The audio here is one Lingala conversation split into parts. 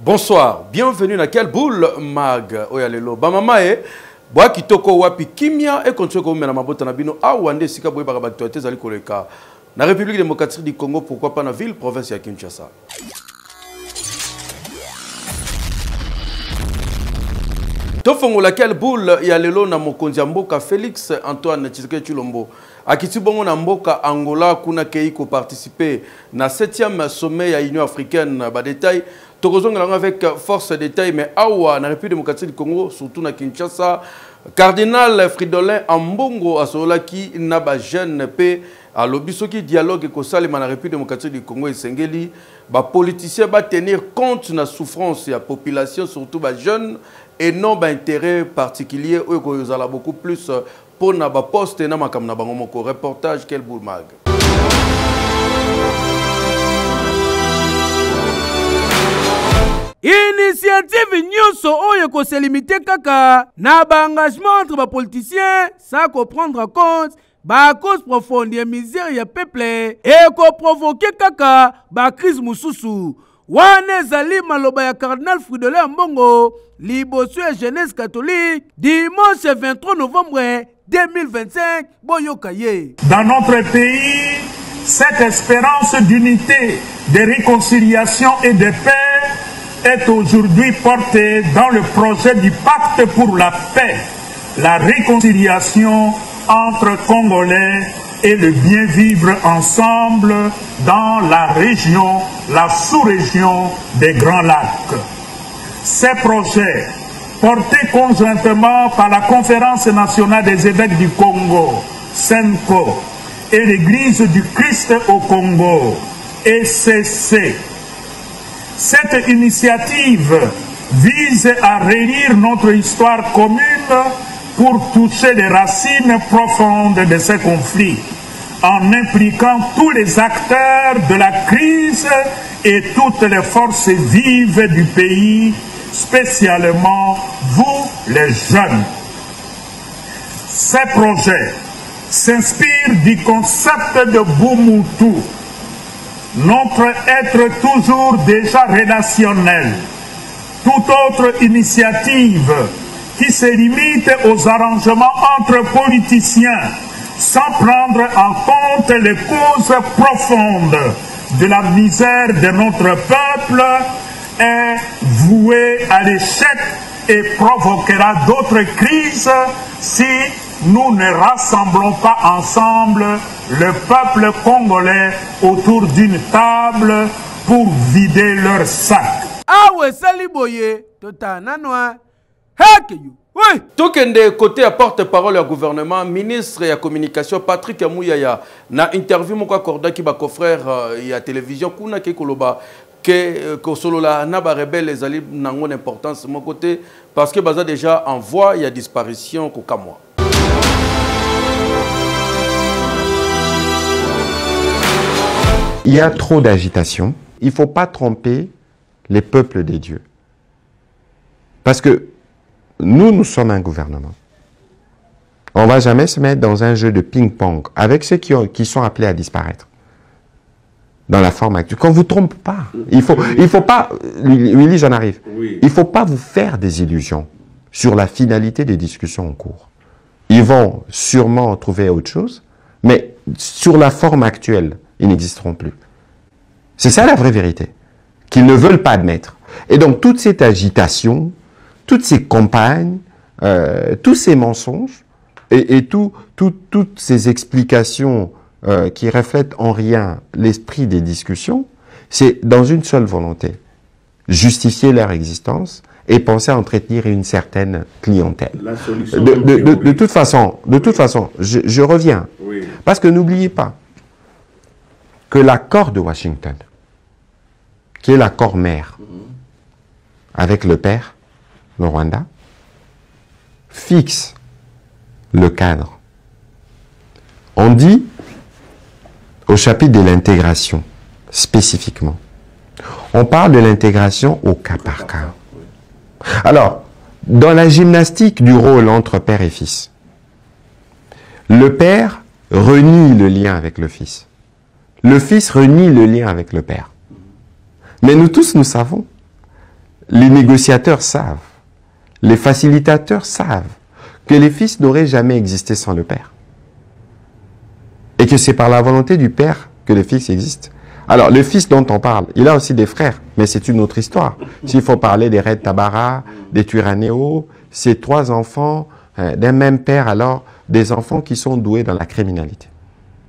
Bonsoir, bienvenue dans quelle boule mag oyalelo bamama e boa kitoko wapi kimia et continue comme na mabota na bino awande sika boye baka baktualité zali koleka na République démocratique du Congo, pourquoi pas na ville province ya Kinshasa. Tofongo laquelle boule ya lelo na mokonzi ya mboka Félix Antoine Tshisekedi Tshilombo akiti bongo na mboka Angola kuna kei ko participer na 7e sommet ya Union africaine ba détail tokozonga avec force détail mais awa na République démocratique du Congo surtout na Kinshasa Cardinal Fridolin Ambongo asolaki na ba jeune pe à l'obisoki dialogue ko salima na République démocratique du Congo esengeli ba politiciens ba tenir compte na souffrance ya population surtout ba jeunes et non d'intérêt particulier où il y a beaucoup plus pour na ba poste na makam na bango moko reportage quel boule mag. Initiative nyonso oyo ko se limiter kaka na ba engagement entre ba politiciens sans prendre en compte ba cause profonde ya misère ya peuple et ko provoquer kaka ba crise mususu. Wane zali maloba ya Cardinal Fridolin Ambongo liboso ya jeunesse catholique dimanche 23 novembre 2025 boyoka ye. Dans notre pays, cette espérance d'unité, de réconciliation et de paix est aujourd'hui portée dans le projet du pacte pour la paix, la réconciliation entre Congolais et le bien vivre ensemble dans la région, la sous-région des Grands Lacs. Ces projets, portés conjointement par la Conférence nationale des évêques du Congo, SENCO, et l'Église du Christ au Congo, ECC. Cette initiative vise à relire notre histoire commune pour toucher les racines profondes de ces conflits, en impliquant tous les acteurs de la crise et toutes les forces vives du pays, spécialement vous les jeunes. Ces projets s'inspirent du concept de Bumutu, notre être toujours déjà relationnel. Toute autre initiative qui se limite aux arrangements entre politiciens sans prendre en compte les causes profondes de la misère de notre peuple est vouée à l'échec et provoquera d'autres crises si nous ne rassemblons pas ensemble le peuple congolais autour d'une table pour vider leur sac. Ah ouais, saliboye, tota nanwa. Oui. Tokende côté à porte-parole du gouvernement, ministre de la communication Patrick Amouyaya na interview moko accorda ki ba confrère ya télévision kuna ke koloba que solola na ba rebelle les ali nango importance mon côté parce que baza déjà en voie il y a disparition ko kamwa. Il y a trop d'agitation, il faut pas tromper les peuples des dieux. Parce que nous sommes un gouvernement. On ne va jamais se mettre dans un jeu de ping-pong avec ceux qui sont appelés à disparaître. Dans la forme actuelle. Qu'on ne vous trompe pas. Il faut pas... Willy, j'en arrive. Oui. Il ne faut pas vous faire des illusions sur la finalité des discussions en cours. Ils vont sûrement trouver autre chose, mais sur la forme actuelle, ils n'existeront plus. C'est ça la vraie vérité. Qu'ils ne veulent pas admettre. Et donc toute cette agitation, toutes ces campagnes, tous ces mensonges et toutes ces explications qui reflètent en rien l'esprit des discussions, c'est dans une seule volonté, justifier leur existence et penser à entretenir une certaine clientèle. La solution de toute façon, je reviens, oui. Parce que n'oubliez pas que l'accord de Washington, qui est l'accord mère avec le père, le Rwanda, fixe le cadre. On dit, au chapitre de l'intégration, spécifiquement, on parle de l'intégration au cas par cas. Alors, dans la gymnastique du rôle entre père et fils, le père renie le lien avec le fils. Le fils renie le lien avec le père. Mais nous tous, nous savons les négociateurs savent, les facilitateurs savent que les fils n'auraient jamais existé sans le père. Et que c'est par la volonté du père que les fils existent. Alors, le fils dont on parle, il a aussi des frères, mais c'est une autre histoire. S'il faut parler des Red Tabara, des Turanéo, c'est 3 enfants d'un même père, alors des enfants qui sont doués dans la criminalité.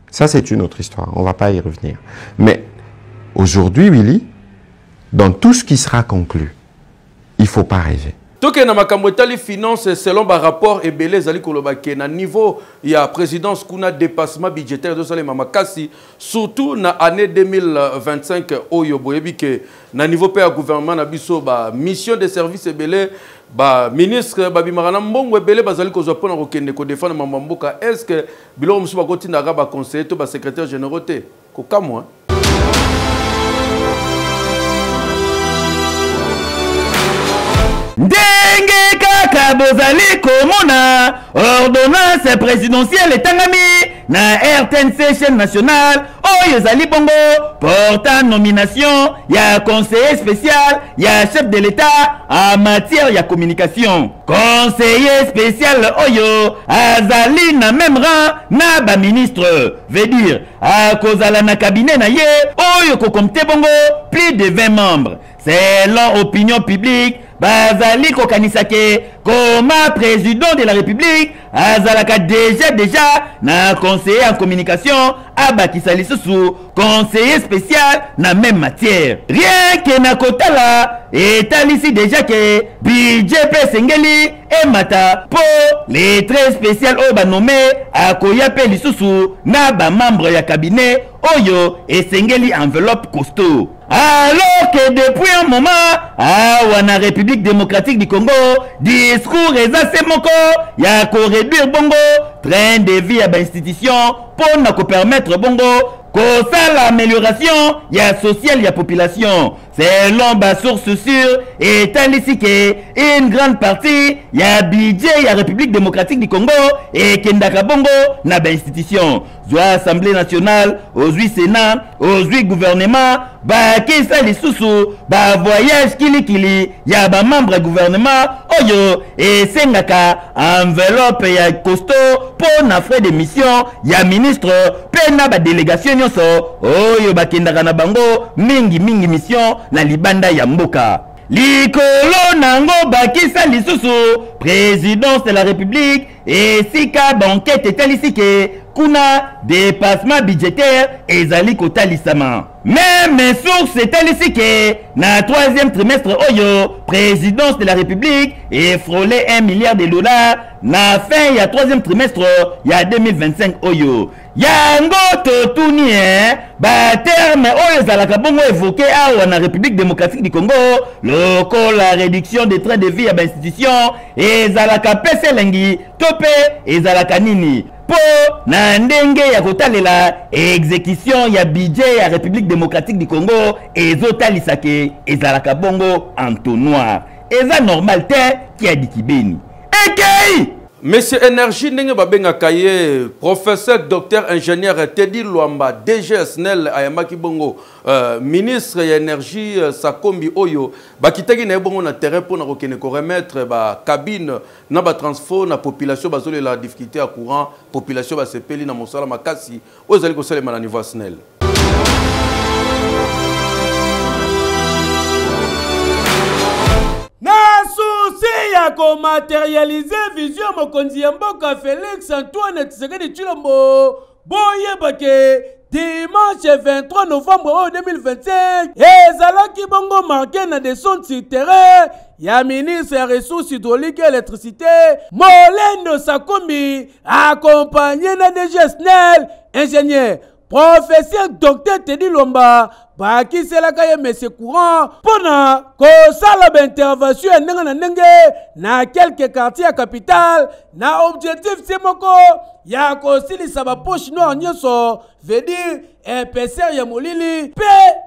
Ça, c'est une autre histoire, on ne va pas y revenir. Mais aujourd'hui, Willy, dans tout ce qui sera conclu, il ne faut pas rêver. Toke na makambo etali finance selon ba rapport ebele zali kolobake na niveau ya présidence kuna dépassement budgétaire de salema makasi surtout na année 2025 oyo boyebi ke na niveau pe ya gouvernement na biso ba mission de service ebele ba ministre ba bimarana mbongo ebele bazali kozwa pona kokende ko défendre mamamboka est-ce que biloko musu bakotinda ba conseiller to ba secrétaire généraux te ko kamwa Ndenge kaka bozali komona ordonnance présidentielle etangami na RTNC chaîne nationale oyo ezali bongo portant nomination ya conseiller spécial ya chef de l'État en matière ya communication. Conseiller spécial oyo azali na même rang na ba ministre, veut dire akozala na cabinet na ye oyo ko compte bongo plus de 20 membres. Selon opinion publique, bazali kokanisake comme président de la République azalaka déjà na conseiller en communication abakisa lisusu conseiller spécial na même matière. Rien que na kotala etalisi déjà que budget pe sengeli et mata po les très spécial oyo banomé akoya pe lisusu na ba membre ya cabinet oyo esengeli enveloppe costaud. Alors que depuis un moment, la République démocratique du Congo, discours eza moko ya ko réduire bongo train de vie à l'institution pour nous permettre bongo ça l'amélioration ya sociale ya population. Selon ba source sûre et ici que une grande partie ya budget ya République démocratique du Congo et kendaka bongo na ba institution. Soit Assemblée nationale, aux 8 Sénat, aux 8 gouvernements, ba kisa lisusu, ba voyage kili ya ba membre gouvernement oyo et sengaka enveloppe ya costaud pour na frais de mission ya ministre pena ba délégation nyonso oyo ba kendaka na bango mingi mission na libanda ya mboka. Likolo nango bakisa lisusu présidence de la République et sika banquette etalisike kuna dépassement budgétaire ezali kotalisama. Même source etalisike na 3e trimestre oyo présidence de la République et frôlé 1 milliard de dollars na fin ya 3e trimestre ya 2025 oyo. Yango totuni ba terme oyo zalaka bongo évoqué awa na République démocratique du Congo loko la réduction des trains de vie à l'institution et zalaka pese lengi tope et zalaka nini po na ndenge ya kotalela exécution ya budget ya République démocratique du Congo ezotalisake ezalaka bongo entonnoir eza normal te ki adikibeni ekei. Monsieur Énergie ndenge babengaka ye professeur docteur ingénieur Teddy Luamba DGSNL ayamaki bongo ministre ya énergie Sakombi oyo bakitaki na bongo na terrain pour na kokene ko remettre ba cabine na ba transport na population bazole la difficulté à courant population ba sepeli na mosala makasi ozali ko salema na niveau SNEL. Na souci ya ko matérialiser vision mokonzi ya mboka Félix Antoine Tshisekedi Tshilombo boye bake dimanche 23 novembre 2025 ezalaki bongo marqué na descente sur terrain ya ministre ya ressources hydrauliques et électricité Molendo Sakombi accompagné na DGSNL ingénieur professeur docteur Teddy Luamba bakiselaka ye messe courant pona kosala ba intervention ya ndenge na ndenge na quelques quartiers ya capitale na objectif c'est moko ya kosilisa ba poche noire nyonso veut dire épaisseur ya molili pe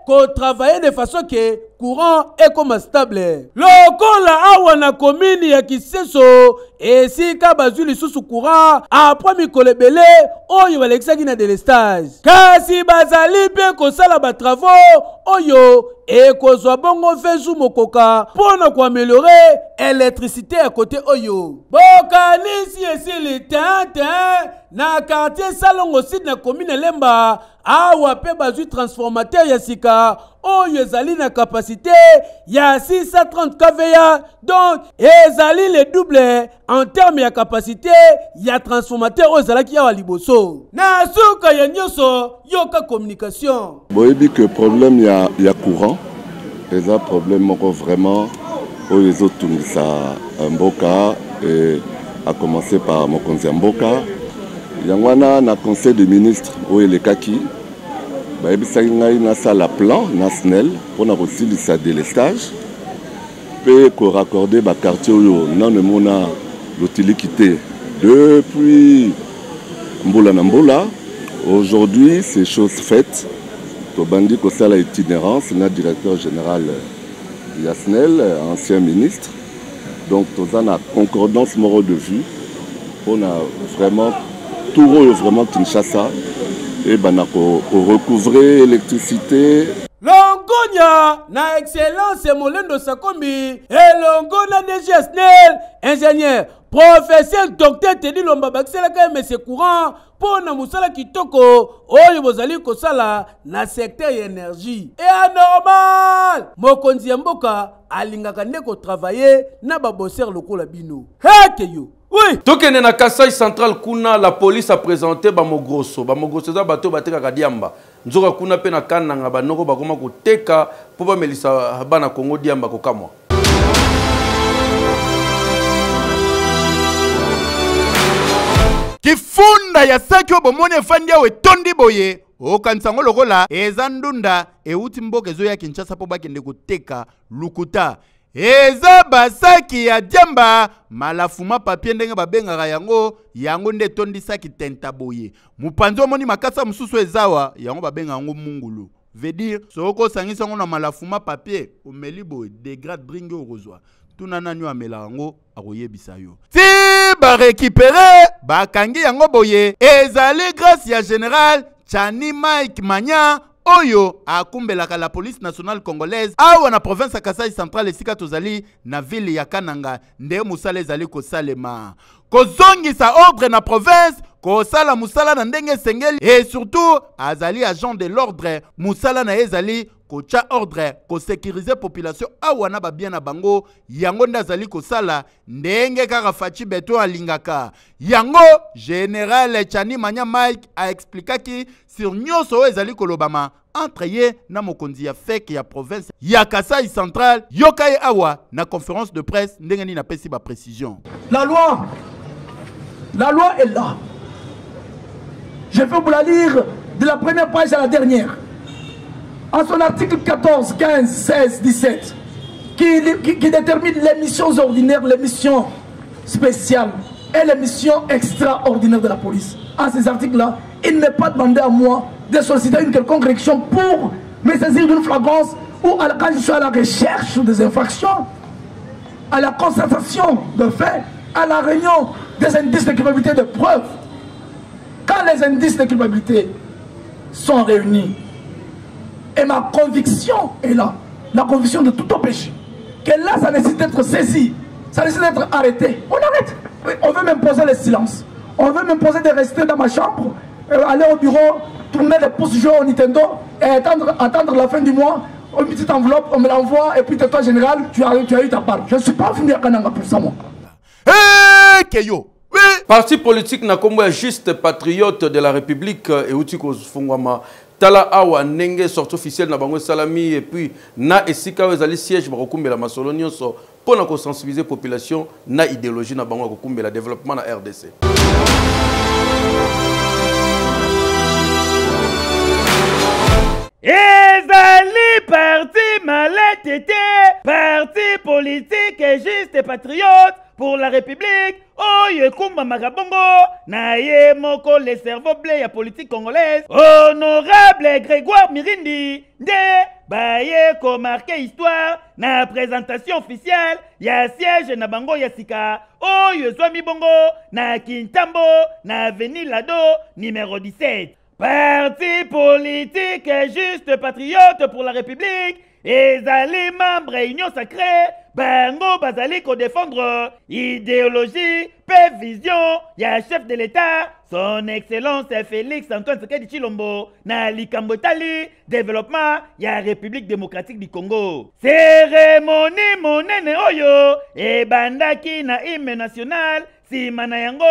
ko travailler de façon que courant et comme stable. Lokola awa na commune ya Kiseso esika bazwi lisusu courant après mikolo ebele oyo balekisaki na délestage. Kasi bazali pe kosala ba travaux oyo ekozwa bongo fezu mokoka pona ko améliorer électricité à côté oyo. Bokanisi esili tata na quartier Salongo Sud na commune Lemba awa pe bazwi transformateur ya sika oyo ezali na capacité ya 630 kVA, donc ezali le double en termes ya capacité ya transformateur oyo ezalaki ya liboso na suka ya nyoso yoka communication. Boyebi que problème ya courant eza problème moko vraiment oyo ezotungisa mboka et a commencé par mokonzi ya mboka yango wana na conseil des ministres oyo elekaki bayebisaki ngai nasala plan national mpona kosilisa délestage mpe koraccorde baquartier oyo nano emona lotiliki te depuis mbola na mbola. Aujourd'hui c'est chose faite, tobandi kosala itinérance na directeur général Yasnel, ancien ministre, donc toza na concordance moro de vue mpona vraiment tout oyo vraiment Kinshasa et banako recouvrer électricité. Longonya na excellence Molendo Sakombi et Longona DGSNEL, ingénieur, professeur docteur Teddy Lomba Baxela ka monsieur courant pour na musala kitoko oyo bozali kosala na secteur énergie. Et anormal mokonzi mboka alingaka ndeko travailler na ba bosseur lokola bino. Hekeyo. Oui. Tokene na Kasai Central kuna la police a présenté Bamogrosso. Bamogrosso za bato bateka kadiamba. Nzoka kuna pe na kananga banoko bakoma koteka po ba melisa bana Kongo diamba kokamwa. Kifunda ya saki obomone fandia we tondi boye okansango lokola eza ndunda euti mboka ezo ya Kinshasa po bakende koteka lukuta. Eza basaki ya diamba malafuma papier ndenge babengaka yango nde tondi saki tenta boye mupanzo moni makasa mususu ezawa yango babenga yango mungulu veut dire soko sangisa ngo na malafuma papier omeli boye degrade bringe orozwa tuna nanyo amela yango akoyebisa yo ti ba récupérer bakangi yango boye ezali grâce ya général Chani Mike Manya oyo akumbelaka la police nationale congolaise awa na province ya Kasai Central esika tozali na ville ya Kananga nde musala ezali kosalema kozongisa ordre na province kosala musala na ndenge sengeli et surtout azali agent de l'ordre musala na ezali kocha ordre ko sécuriser population awa na ba bien na bango yango nda azali kosala ndenge kaka Fachi Beto alingaka yango général Chani Manya Mike a expliqué sur nyoso ezali kolobama entre ye na mokonzi ya fek ya province ya Kasai Central yokai awa na conférence de presse ndenge ni na pesi ba précision. La loi est là. Je vais vous la lire de la première page à la dernière. En son article 14, 15, 16, 17, qui détermine les missions ordinaires, les missions spéciales et les missions extraordinaires de la police. À ces articles-là, il n'est pas demandé à moi de solliciter une quelconque réaction pour me saisir d'une flagrance ou quand je suis à la recherche des infractions, à la constatation de faits, à la réunion des indices de culpabilité de preuves. Quand les indices de culpabilité sont réunis, et ma conviction est là, la conviction de tout péché, que là ça nécessite d'être saisi, ça nécessite d'être arrêté, on arrête. Oui, on veut m'imposer le silence, on veut m'imposer de rester dans ma chambre, aller au bureau, tourner les pouces, jouer au Nintendo et attendre la fin du mois, une petite enveloppe, on me l'envoie et puis toi général, tu as eu ta part. Je ne suis pas venu à Kananga pour ça moi. Hey, Keyo. Oui. Parti politique na kombo ya juste patriote de la République et outiko fungwama tala awa nenge sortie officielle na bango salami et puis na esika ezali siège bakokumbela masolo nyonso pona ko sensibiliser population na idéologie na bango kokumbela développement na RDC. Ezali parti malette, parti politique et juste patriote pour la République oyo ekumbamaka bongo na ye moko le cerveau bleu ya politique congolaise honorable Grégoire Mirindi nde baye komarke histoire na présentation officielle ya siège na bango ya sika oyo ezwami bongo na Kintambo na avenue Lado numéro 17. Parti politique juste patriote pour la République ezali membre union sacrée bango bazali ko défendre idéologie pe vision ya chef de l'État son excellence Félix Antoine Tshisekedi Tshilombo na likambo etali développement ya République démocratique du Congo. Cérémonie monene oyo ebandaki na hymne national sima na yango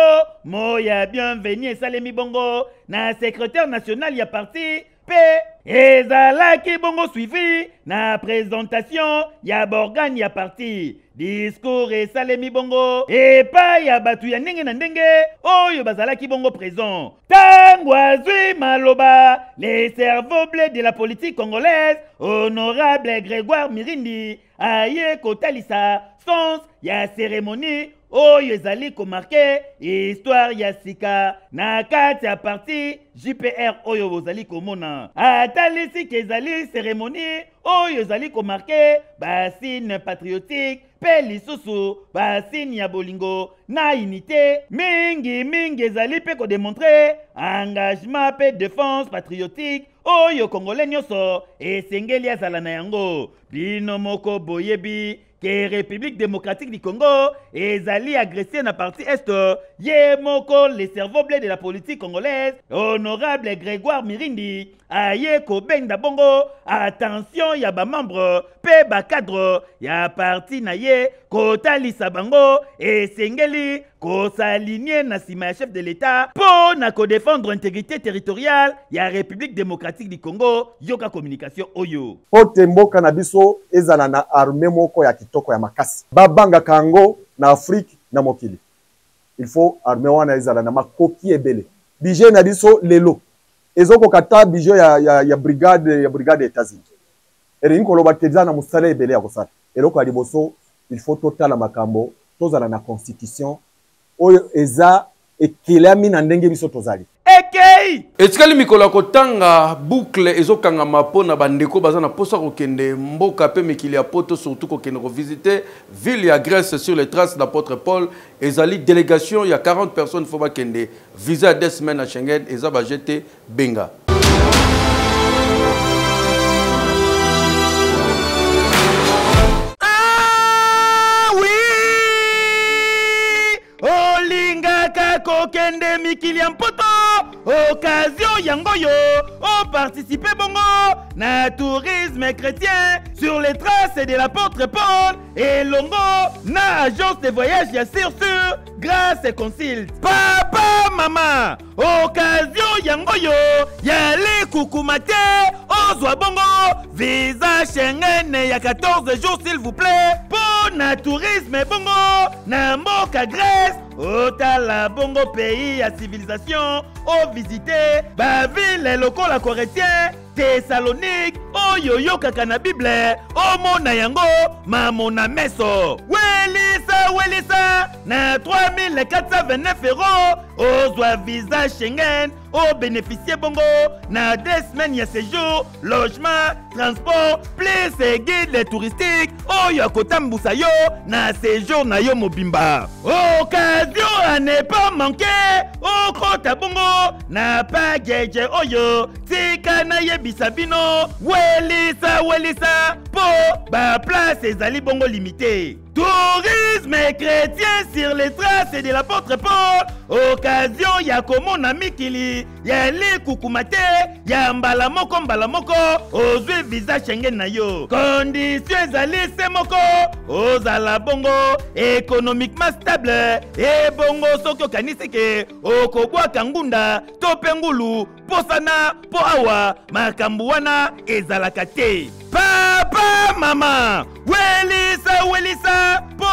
moya bienvenue esalemi bongo na secrétaire national ya parti pe ezalaki bongo suivi na présentation ya borgane ya parti discours esalemi bongo epai ya batu ya ndenge na ndenge oyo bazalaki bongo présent tango azwi maloba le cerveau bleu de la politique congolaise honorable Grégoire Mirindi aye kotalisa sens ya cérémonie oyo ezali komarke histoire ya sika na kati ya parti JPR oyo bozali komona atalisi ke ezali cérémonie oyo ezali komarke basine patriotique pe lisusu basine ya bolingo na unité mingi ezali pe kodémontrer engagement pe défense patriotique oyo congolais nyonso esengeli azala na yango bino moko boyebi que République démocratique du Congo ezali agressé na partie est ye moko le cerveau bleu de la politique congolaise honorable Grégoire Mirindi aye ko benda bongo attention ya ba membre pe ba cadre ya parti na ye ko talisa bango esengeli ko s'aligner na sima ya chef de l'État po na ko défendre intégrité territoriale ya République démocratique du Congo yoka communication oyo pote mboka na biso ezala na armée moko ya kitoko ya makasi babanga kango na Afrique na mokili il faut armée wana ezala na makoki ebele budget na biso lelo ezoko kata budget ya brigade États-Unis eri nkoloba teza na musala ebele ya kosala eloko ya liboso il faut totala makambo tozala na constitution oyo eza ekelami na ndenge biso tozali ekei etikali mikolo ya kotanga boucle ezokangama mpo na bandeko baza na posa kokende mboka pe mikili ya poto surtout kokende kovisite ville ya Grèce sur les traces d'apôtre Paul ezali délégation ya 40 personnes fo bakende visa 2 semaines à Schengen eza bajete benga kokende mikili ya mpoto occasion yangoyo o participer bongo na tourisme chrétien sur les traces de l'apôtre Paul et longo na agence de voyage ya sur grâce et consult papa mama occasion yangoyo yali kukumate ozwa bongo visa Schengen ya 14 jours s'il vous plaît pour na tourisme bongo na mboka Grèce otala bongo pays à civilisation au visiter ba ville lokola chrétien Thessalonique oyo yokaka na Bible omona yango mamona meso welisa na 3429 € ozwa visa Schengen au bénéficier bongo na 2 semaines ya séjour logement transport plus guide touristique oyo akotambusa yo na séjour na yo mobimba occasion à ne pas manquer okota bongo na package oyo tika na yebisa bino welisa po ba place ezali bongo limité tourisme chrétien sur les traces de l'apôtre Paul occasion ya komona mikili ya likukumate ya mbala moko ozwe visa Schengen na yo condition ezali se moko ozala bongo économiquement stable e bongo soki okanisi ke okobwaka ngunda to pe ngulu posana po awa makambo wana ezalaka te papa mama welisa po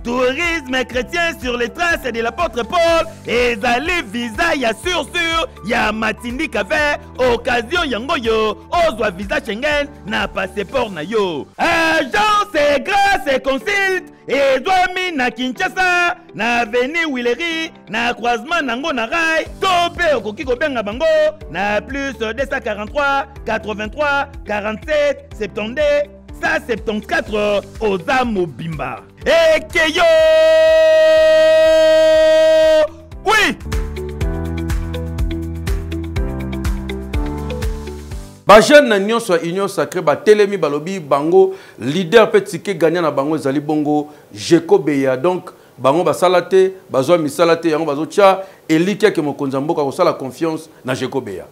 tourisme chrétien sur les traces de l'apôtre Paul ezali visa ya sur ya matindi kave occasion yango yo ozwa visa Schengen na passeport na yo. Agence Grâce Consult ezwami na Kinshasa na avenue Willery na croisement nango na Rai to pe okoki kobenga bango na plus 243 83 47 72 174 oza mobimba. Ekeyo! Oui! Ba jeune nyonso union sacrée ba telemi balobi bango leader petike gagnant na bango ezali bongo Jekobeya. Donc bango ba salate bazwa misalate yango bazo tia elike ke mokonza mboka ko sala confiance na Jekobeya.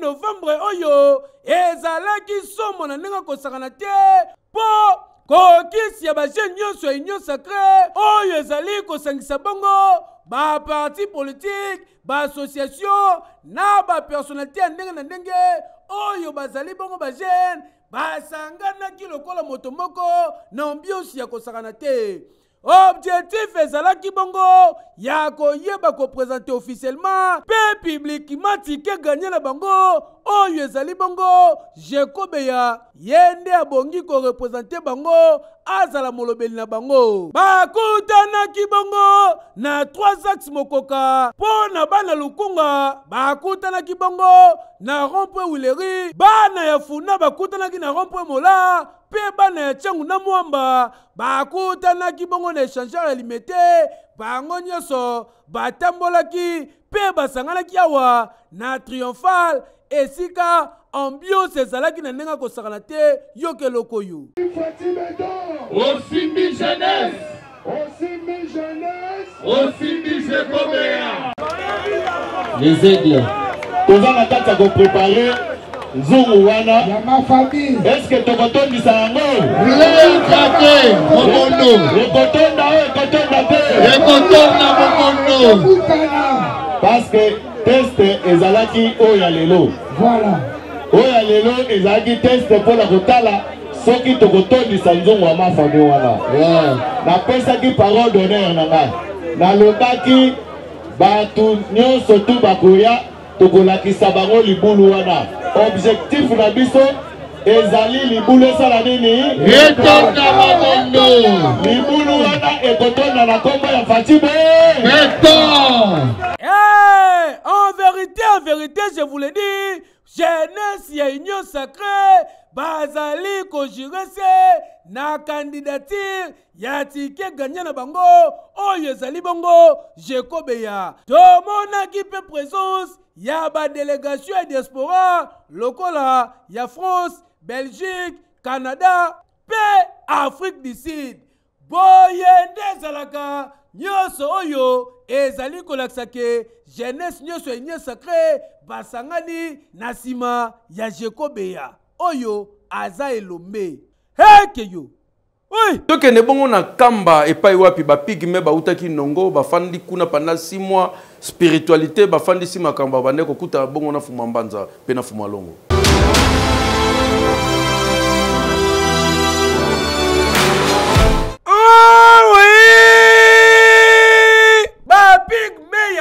Novembre oyo ezalaki somo na ndenge kosakana te po kokisi ya bajeune nyonso ya union sacrée oyo ezali kosangisa bongo ba parti politique ba association na ba personnalité ya ndenge na ndenge oyo bazali bongo bajeune basanganaki lokola moto moko na ambiance ya kosakana te. Objectif ezalaki bongo ya koyeba ko présenter officiellement pe publiquement tike gagner na bango oyo ezali bongo Jekobeya yende abongi ko représenter bango azala molobeli na bango bakutanaki bongo na 3 axes mokoka po na bana lukunga bakutanaki bongo na rond-point Willery bana ya Funa bakutanaki na rond-point Mola pe bana ya Tchangu na Mwamba bakutanaki bongo na échangeur alimentaire bango nyonso batambolaki pe basanganaki awa na triomphal esika ambiance ezalaki na ndenge kosakana te yoke lokoyo. Osimbi jeunesse, Osimbi jeunesse, Osimbi Jekobeya. Les aigles. Toza na kati ya préparer nzungu wana ya ma famille. Est-ce que tokotondisa yango? Lekate mokondo. Ekotonda o ekotonda te. Ekotonda mokondo. Parce que test ezalaki oya lelo. Voilà. Oya lelo ezalaki test pour la kotala soki tokotondisa nzungu ya ma famille wana. Napesaki parole d'honneur na ngai. Nalobaki batu nyonso tu bakoya tokolakisa bango libulu wana. Objectif na biso ezali libulu esala nini? Etonda mamondo. Libulu wana ekotonda na kombo ya Fatibe. En vérité, je vous le dis, jeunesse ya union sacrée bazali ko jurese na candidature ya tike gagner na bango oyo ezali bongo Jekobeya. Tomonaki pe présence ya ba délégation ya diaspora lokola ya France, Belgique, Canada pe Afrique du Sud. Boyende zalaka nyonso oyo ezali kolakisa ke jeunesse nyonso ya union sacrée basangani na nsima ya Jekobeya oyo aza elombe hekeyo. Oui. Tokende bongo na kamba epai wapi ba pigme ba utaki nongo ba fandi kuna pendant 6 mois spiritualité ba fandi sima kamba bande ko kuta bongo na fuma mbanza pe na fuma longo.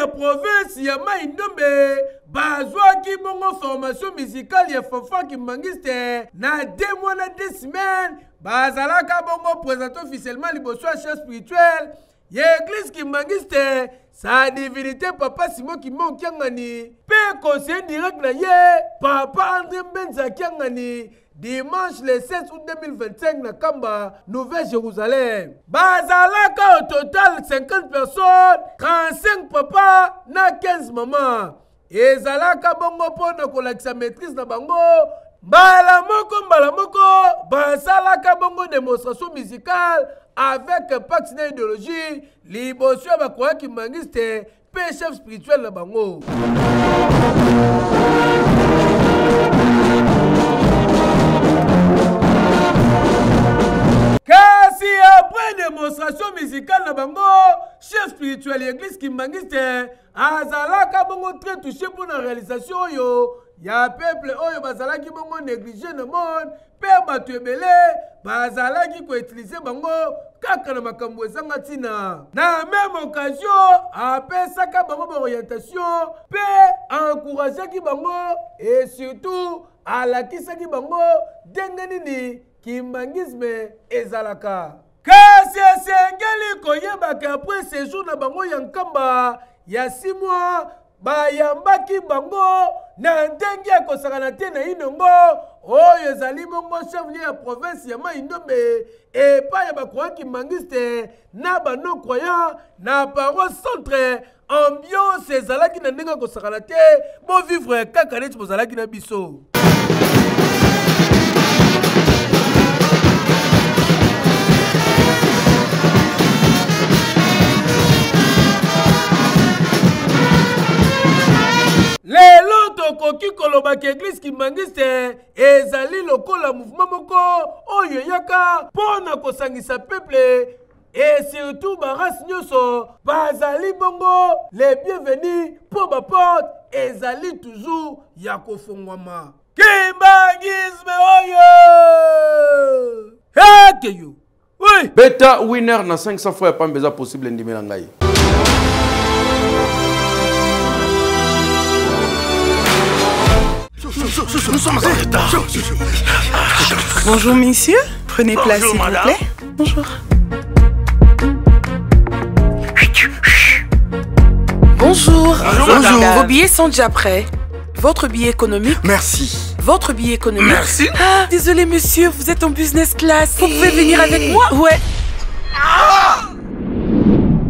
Province ya Mai-Ndombe bazwaki bongo formation musicale ya Fafa Kimangiste na 2 mois na 2 semaines bazalaka bongo présenter officiellement liboso ya chef spirituel ya église Kimangiste sa divinité papa Simon Kimon Kiangani pe conseiller direct na ye papa André Mbenza Kiangani dimanche le 16 août 2025 na Kamba, Nouvelle-Jérusalem. Bazalaka au total 50 personnes, 35 papa na 15 maman. Ezalaka bongo po na kolakisa maîtrise na bango. Mbala moko, bazalaka bongo démonstration musicale avec pacte na idéologie, liboso ya bakoya Kimangiste, pe chef spirituel na bango. Kasi après démonstration musicale na bango chef spirituel église Kimbangiste azalaka bongo très touché pour la réalisation yo ya peuple oyo bazalaki bongo négligé na monde pe bato ebele bazalaki ko utiliser bango kaka na makambo ezanga tina na même occasion apesaka bango ba orientation pe encourageaki bango et surtout alakisaki bango ndenge nini kimbangisme ezalaka kasi esengeli koyebaka après séjour na bango ya nkamba ya 6 mois bayambaki bango na ndenge ya kosakana te na inongo oyo ezali bongo chef ya province ya Mai-Ndombe epai ya bakroyant Kimbangiste na bano croyant na parole centre ambiance ezalaki na ndenge ya kosakana te bo vivre kaka neti bozalaki na biso. Lelo tokoki kolobaki église Kimbangiste ezali lokola mouvement moko oyo yaka pona kosangisa peuple et surtout baras nyoso bazali bongo les bienvenus pour ma porte ezali toujours ya kofongwama Kimbangisme oyo hekeyo oui beta winner na 500 fois pas besoin possible ndimela ngai. Nous sommes en retard. Bonjour messieurs, prenez place s'il vous plaît. Bonjour. Bonjour. Bonjour. Vos billets sont déjà prêts. Votre billet économique. Merci. Votre billet économique. Merci. Ah, désolé monsieur, vous êtes en business class. Vous pouvez venir avec moi? Ouais.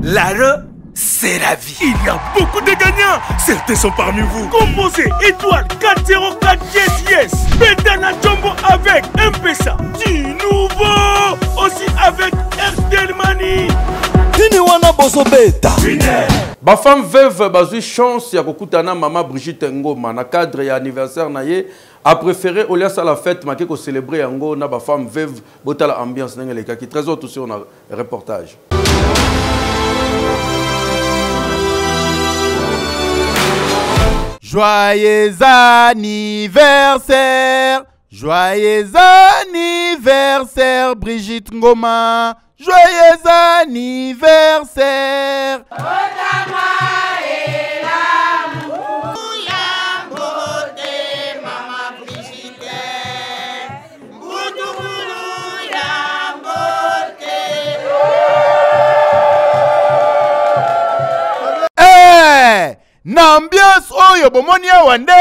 L'are, c'est la vie. Il y a beaucoup de gagnants. Certains sont parmi vous. Composez étoile 404 yes. Betana Jumbo avec M-Pesa. Du nouveau. Aussi avec Airtel Money. Ba femme veuve bazui chance ya kokutana mama Brigitte Ngoma na cadre ya anniversaire na ye a préféré au lieu la fête maké ko célébrer yango na ba femme veuve botala ambiance ndenge leka ki trésor tout sur na reportage. Joyeux anniversaire, joyeux anniversaire Brigitte Ngoma, joyeux anniversaire. N'ambiance oyo bomoni awa nde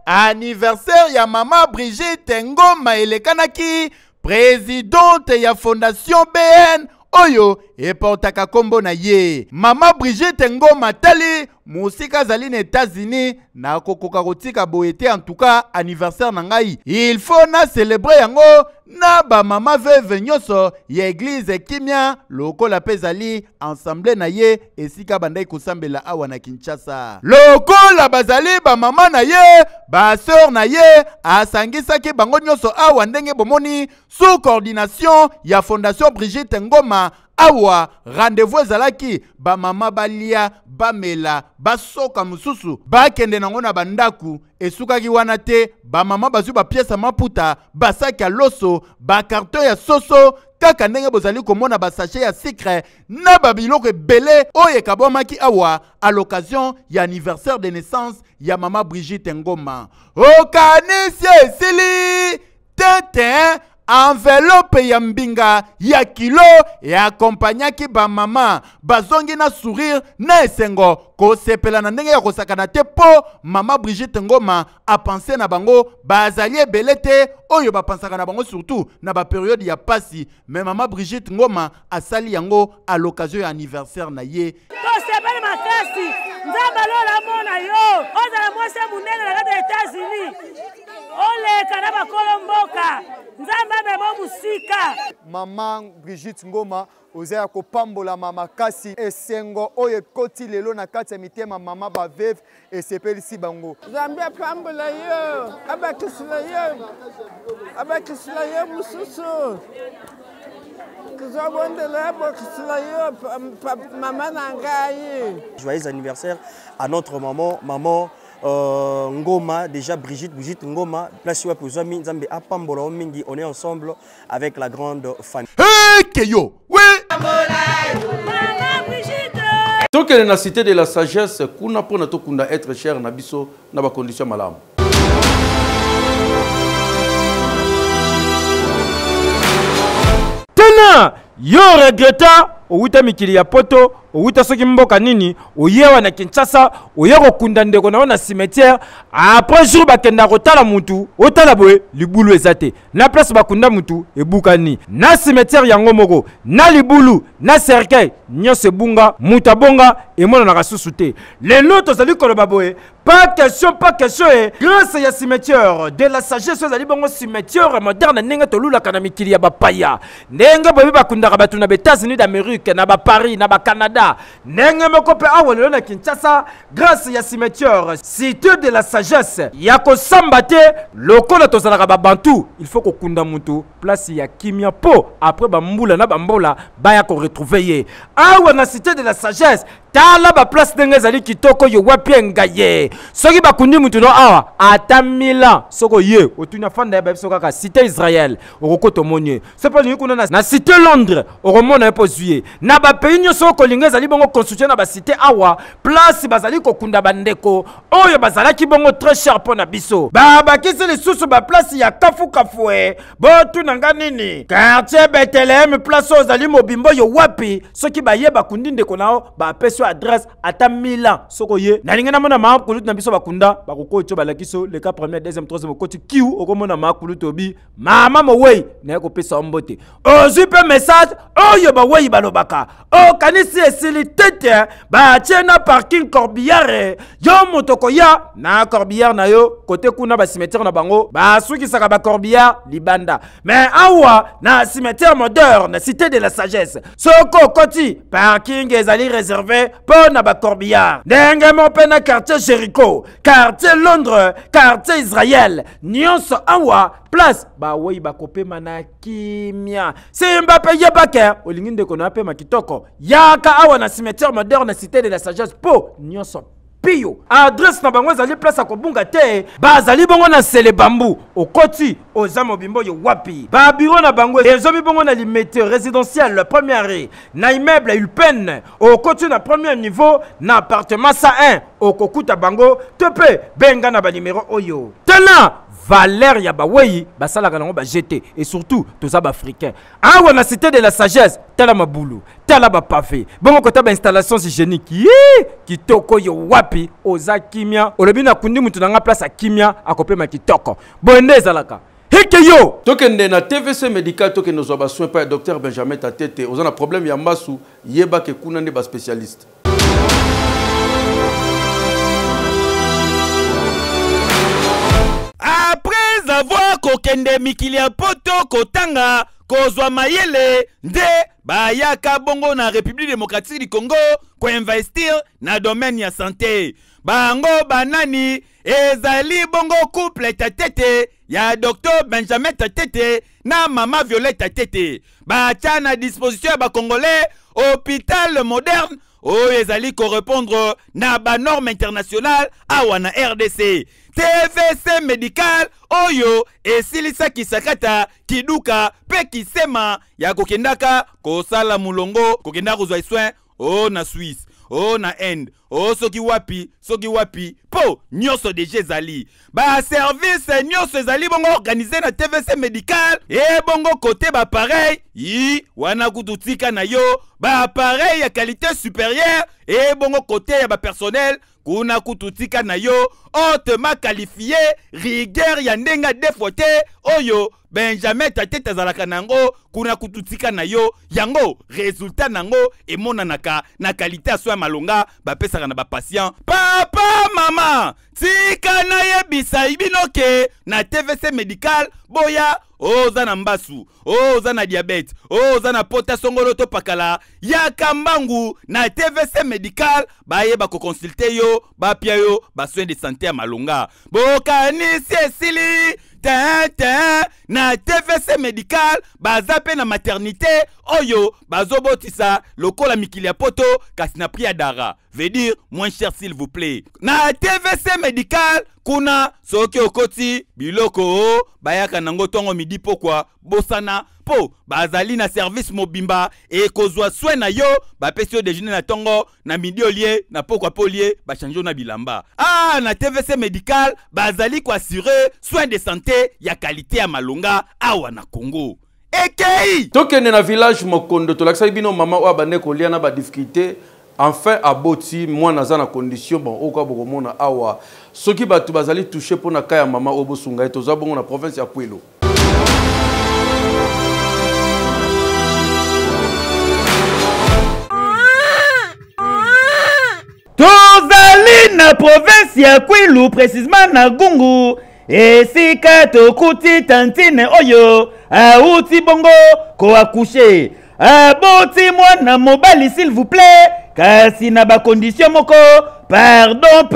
anniversaire ya mama Brigitte Ngoma elekanaki présidente ya fondation BN oyo eportaka kombo na ye. Mama Brigitte Ngoma tali musika zali na États-Unis na kokoka kotika boete en tout cas anniversaire na ngai. Il faut na célébrer yango na ba mama veuve nyoso ya église Kimia lokola pezali ensemble na ye esika bandai kosambela awa na Kinshasa. Lokola bazali ba mama na ye, ba sœur na ye asangisaki bango nyoso awa ndenge bomoni sous coordination ya fondation Brigitte Ngoma. Awa rendez-vous ezalaki ba mama balia bamela basoka mususu bakende nango na bandaku esukaki wana te ba mama bazu ba pièce maputa basaki ya loso ba carton ya soso kaka ndenge bozali komona ba sachet ya sucre na babiloko ebele oyo ekabomaki awa à l'occasion ya anniversaire de naissance ya mama Brigitte Ngoma. Okanisi esili tete enveloppe ya mbinga ya kilo ya akompanyaki ba mama bazongi na sourire na esengo kosepela na ndenge ya kosakana te po mama Brigitte Ngoma a pensé na bango bazali ebele te oyo bapansaka na bango surtout na ba période ya pasi mais mama Brigitte Ngoma asali yango à l'occasion ya anniversaire na ye. Kosepela makasi nzamba lola mona yo ozala mwese munene na kati ya États-Unis oleka na bakolo mboka nzamba memo musika. Mama Brigitte Ngoma ozaya kopambola mama kasi esengo oyo ekoti lelo na kati ya mitema mama baveve esepelisi bango. Zambia pambola yo abakisila yo mususu Joyeux anniversaire à notre maman, Ngoma, déjà Brigitte Ngoma, place où Zami Nzambe Apambola Mingi, on est ensemble avec la grande famille. Hey Keyo, oui. Tant qu'elle est la cité de la sagesse, kuna pona to kunda être cher na biso na ba condition malamu. Tena yo regreta outa mikili ya poto outa soki mboka nini oyewa na Kinshasa oyeko kunda ndeko na na cimetière après jour bakenda kotala mutu otala boye libulu ezate na place bakunda mutu ebukani na cimetière yango moko na libulu na cercueil nyose bunga muta bonga emona na kasusu te lelo tozali koloba boye pas question grâce ya cimetière de la sagesse ezali bongo cimetière moderne ndenge tolula kana mikili ya bapaya ndenge boye bakunda batu na États-Unis d'Amérique na ba Paris na ba Canada ndenge moko pe awa lelo na Kinshasa grâce ya cimetière cité de la sagesse ya kosamba te lokola tozalaka ba bantu il faut kokunda mutu place ya kimia po après ba mbula na ba mbola ba ya ko retrouver ye awa na cité de la sagesse tala ba place ndenge ezali kitoko yo wapi ngaye soki bakundi mutu no awa ata Milan soko ye otunya fanda ya biso kaka cité Israël okokoto monye c'est pas ni kuna na cité Londres oromona epo zuye na ba pays nyoso kolinga ezali bongo construction na ba cité awa place bazali kokunda bandeko oyo bazalaki bongo très cher pona biso ba kisi les sous ba place ya kafu botu nanga nini quartier Bethlehem place ozali mobimbo yo wapi soki baye bakundi ndeko nao ba peso adresse ata Milan soko ye na linga na mona ma kulutu na biso bakunda bakoko cho balakiso le cas premier deuxième troisième koti kiu okomona ma kulutu obi mama mowei na ko pesa mbote ozipe message oyo ba wei balobaka o kanisi esili tete ba tiena parking Corbillard yo motoko ya na Corbillard na yo côté kuna ba cimetière na bango ba suki saka ba Corbillard libanda mais awa na cimetière moderne cité de la sagesse soko koti parking ezali réservé pour na ba Corbillard ndenge mo pena quartier Jéricho quartier Londres quartier Israël nyonso awa place ba wei ba kopema na kimia simba paye baka olinginde kono apema kitoko yaka awa na cimetière moderne cité de la sagesse po nyonso pio adresse na bango ezali place a kobunga te bazali bongo na sele bambu okoti oza mobimbo yo wapi ba bureau na bango ezomi bongo na limite résidentiel la première rue na immeuble Ulpen okoti na premier niveau na appartement 101 okokuta bango tepe benga na ba numéro oyo tena valeur ya bawei basalaka nango ba jeté et surtout tous ab africains awa na cité de la sagesse tala mabulu tala ba pavé bongo kota ba installation hygiénique kitoko yo wapi oza kimia olobi na kundi mutu na nga place a kimia akopema kitoko bonde ezalaka heke yo tokende na TVC médical tokende nos ba soins par docteur Benjamin Tatete oza na problème ya masu yeba ke kuna ne ba spécialiste. Après avoir kokende mikili ya poto kotanga kozwa mayele nde bayaka bongo na République démocratique du Congo ko investir na domaine ya santé bango banani ezali bongo couple Tatete ya docteur Benjamin Tatete na mama Violette Tatete bacha na disposition ya ba congolais hôpital moderne o ezali correspondre na ba norme internationale awa na RDC TVC médical oyo esilisa kisakata kiduka pe kisema ya kokendaka kosala mulongo kokenda kozwa soin o na Suisse o na Inde o soki wapi po nyoso deje zali ba service nyoso zali bongo organisé na TVC médical e bongo côté ba pareil yi wana kututika na yo ba pareil ya qualité supérieure e bongo côté ya ba personnel kuna kututika na yo hautement qualifié rigueur ya ndenga defote oyo Benjamin Tatete azalaka nango kuna kututika na yo yango résultat nango emonanaka na qualité ya soin malonga bapesaka na ba patient papa mama tika na yebisa ibinoke na TVC médical boya oza na mbasu, oza na diabète, oza na pota songolo to pakala, ya kambangu na TVC médical, baye bako consulter yo, ba pia yo, ba soin de santé à Malonga. Bokanisi esili, na TVC médical, bazape na maternité, oyo, bazobotisa, lokola mikili ya poto, kasi na pria dara. Veut dire, moins cher s'il vous plaît. Na TVC médical, kuna, soke okoti, biloko, bayaka nango tongo midi pokwa, bosana, po, bazali na service mobimba, e kozwa soin na yo, bapesi yo déjeuner na tongo, na midi olie, na pokwa polie, bachanjo na bilamba. Ah, na TVC médical, bazali kwa assurer soin de santé, ya qualité ya Malonga, awa na Congo. Ekei! Tokene na village Mokondo, tolakisa bino mama wa bane kolia na ba difficulté. Enfin, aboti, moi, naza na condition, bon, oka bokomona awa. Soki batu bazali touché pour na kaya mama obo sunga, toza bongo na province ya Kwilu. Tozali na province ya Kwilu, précisément na Gungu. Esika tokuti tantine oyo, auti bongo ko accoucher. Aboti mwana mobali s'il vous plaît, kasi na ba condition moko, pardon,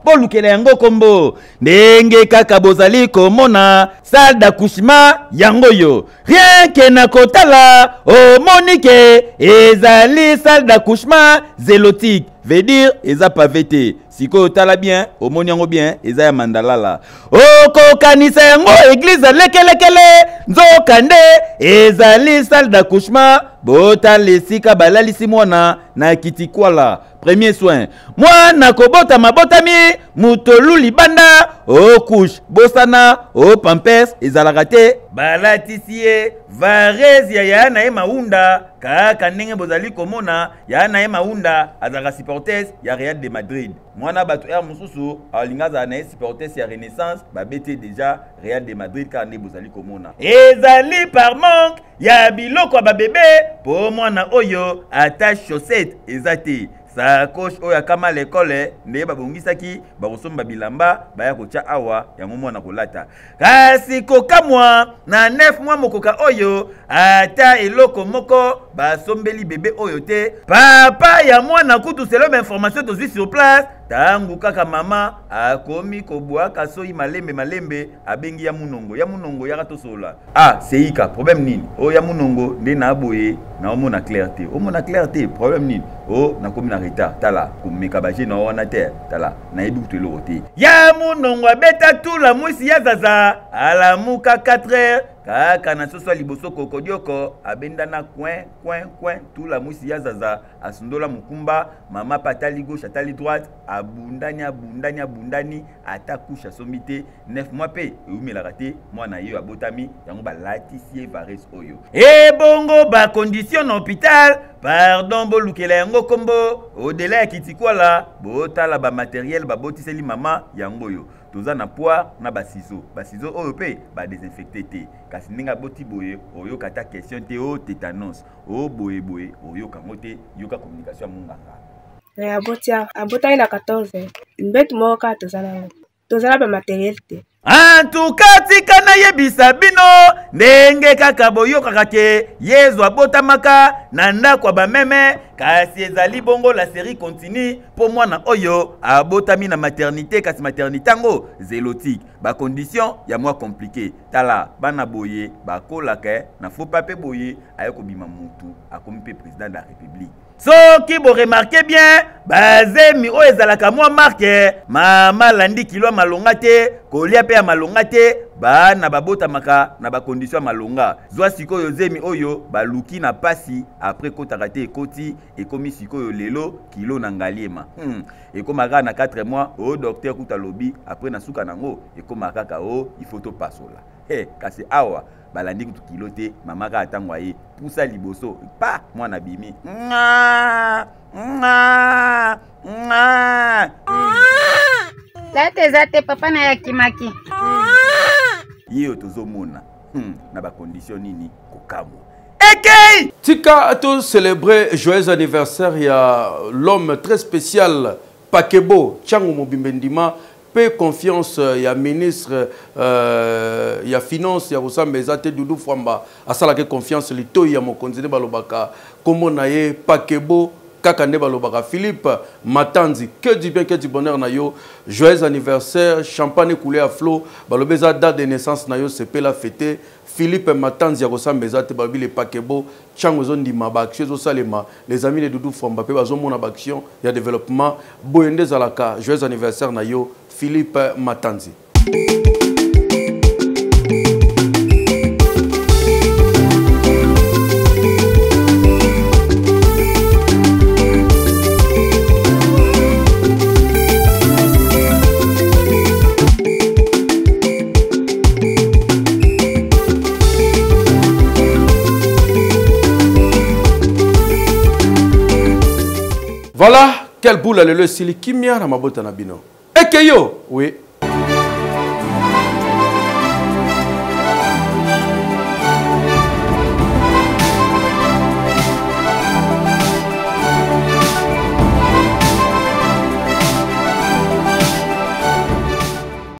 bolukele yango kombo. Ndenge kaka bozali komona, salle d'accouchement yango yo. Rien que na kotala, o Monique, ezali salle d'accouchement zélotique. Veut dire, eza pavete. Siko tala bien, o moni yango bien, eza ya mandalala. Oko kanisa yango église lekelekele, nzokande, ezali salle d'accouchement, bota lesika balalisi mwana na kitikwala. Premier soin. Mwana kobota mabotami, mutolu libanda, o couche, bosana, o pampers, ezalakate, balatisie, varezi ya na maunda, kaka ndenge bozali komona, ya na maunda, azaka supporters ya Real de Madrid. Mwana batu mususu, alingaza na supporters ya Renaissance, babete déjà Real de Madrid car ne bozali komona. Ezali par manque, ya biloko ba bébé, po mwana oyo, attache chaussette, ezate. Sa coche oya kama l'école ne babongisaki bakosomba bilamba baya kocha awa ya mwana kolata kasi kokamwa na 9 mois mokoka oyo ata eloko moko basombeli bébé oyo te papa ya mwana kutu selon information tozwi sur place tangu kaka mama akomi kobwaka soyi malembe abengi ya munongo ya katosola seika problème nini o ya munongo nde na boye na omona clarté problème nini o nakomi na retard tala komeka baje na wana te tala na yebi kutelo te ya munongo abeta tula mwisi ya zaza alamuka 4h kaka na soso liboso kokodioko abenda na coin tula mwisi ya zaza asundola mukumba mama patali gauche atali droite abundani atakusha somite 9 mois pe eumelaka te mwana yo abotami yango balatisie vares oyo ebongo ba condition hôpital pardon bolukela yango kombo au-delà ya kitikwala botala ba matériel babotiseli mama yango yo toza na poire na basizo oyo pe ba désinfecté te kasi ndinga boti boye oyo kata question te o tétanos o boye oyo kango te yoka communication munganga abota ina 14 mbetu moka tozala ba matériel te en tout cas tika na yebisa bino ndenge kaka boyokaka ke yezu abotamaka na ndako ba meme kasi ezali bongo la série continue pour mwana oyo abotami na maternité kasi maternité ngo zélotique ba condition ya moi compliqué tala bana boye bakolaka na faux papier boye ayeko bima mutu akomi pe président de la république. Soki bo remarquez bien, bazemi o ezalaka mwa marque, mama landi kilo malonga te, kolia pe malonga te, ba na babota maka na ba condition malonga. Zwa sikoyo zemi oyo baluki na pasi après kotaka te ekoti ekomi sikoyo lelo kilo na ngaliema. Ekomaka na 4 mois o docteur kutalobi après na suka nango ekomaka ka o il faut to pasola. Kasi awa balandi kutu kilo te mama ka atangwa ye pusa liboso pa mwana bimi late zate papa na yakimaki yeyo tozomona na ba condition nini kokamwa Ekei tika to célébrer joyeux anniversaire ya l'homme très spécial Pakebo Tchango Mobimbendima paix confiance ya ministre ya finance ya Rosamba Ezate Doudou Fwamba asala ke confiance lito ya mokonzi balobaka komo na ye Pakebo kaka nde balobaka Philippe Matanzi que du bien que du bonheur na yo joyeux anniversaire champagne coulé à flot balobeza date de naissance na yo c'est la fête Philippe Matanzi ya Rosamba Ezate babi le Pakebo chango zondi mabakio zo salema les amis de Doudou Fwamba pe bazo mona baction ya développement boyende zalaka joyeux anniversaire na yo Philippe Matanzi. Voilà, quelle boule le silikimia na mabota na bino. Ekeyo, oui.